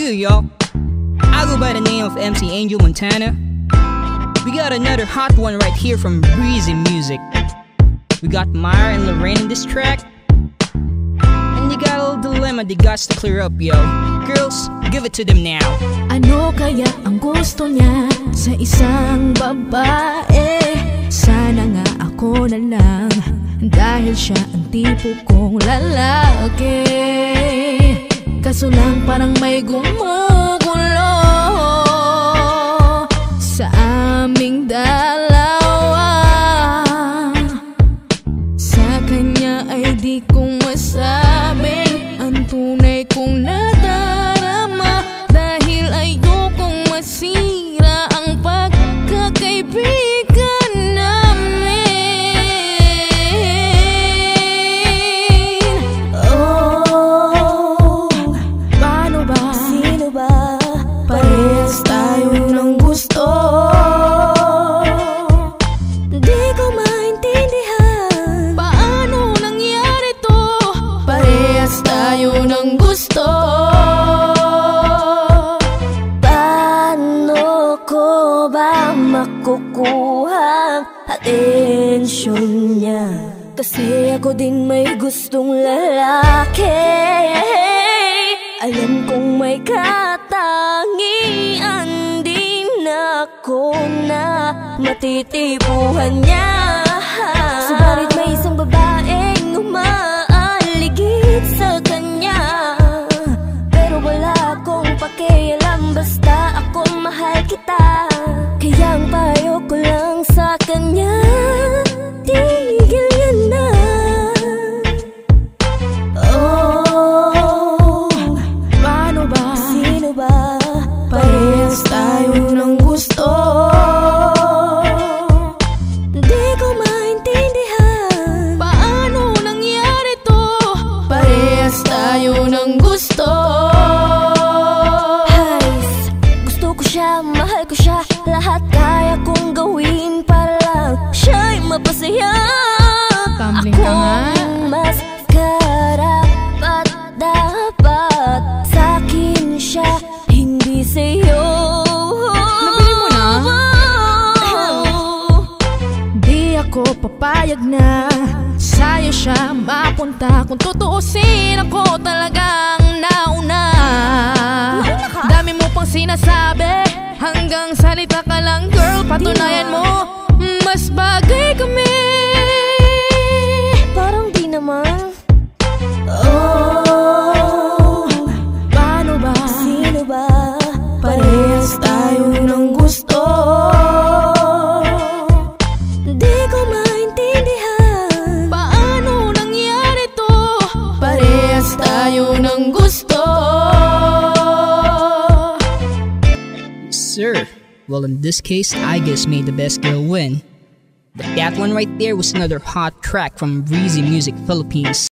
you, y'all? I go by the name of MC Angel Montana. We got another hot one right here from Breezy Music. We got Myra and Lorraine in this track. And you got a little dilemma they got to clear up, yo. Girls, give it to them now. Ano kaya ang gusto niya sa isang babae? Sana nga ako na lang, dahil siya ang tipo kong lalaki. Kaso lang parang may gumugulo sa aming dalawa. Sa kanya ay di kong masabing ang tunay kong nadarama, dahil ayokong masira ang pagkakaibigan namin. Oh, paano ba? Sino ba? Parehas tayo ng gusto. Di ko maintindihan paano nangyari to. Parehas tayo ng gusto. Paano ko ba makukuha ang atensyon niya? Kasi ako din may gustong lalaki. Alam kong may katangian din ako na matitipuhan niya. Subalit may isang babaeng umaaligid sa kanya, pero wala akong pakialam, basta ako mahal kita. Kaya ang payo ko lang sa kanya, tigil niya na. Oh, paano ba? Sino ba? Parehas tayo ng gusto. Di ko maintindihan paano nangyari to. Parehas tayo ng gusto. Hays, gusto ko siya, mahal ko siya, lahat kaya kong gawin para lang siya'y mapasaya. Tumbling ka nga. Akong mas karapat dapat sa'kin siya, hindi sa'yo. Nabili mo na? Di ako papayag na sa'yo siya mapunta. Kung tutuusin, ako talagang nauna. Dami mo pang sinasabi, hanggang salita ka lang, girl. Patunayan mo, mas bagay kami. Parang di naman. Oh, paano ba? Sino ba? Parehas tayo ng gusto. Di ko maintindihan paano nangyari to. Parehas tayo ng gusto. Sir, well in this case, I guess made the best girl win. But that one right there was another hot track from Breezy Music Philippines.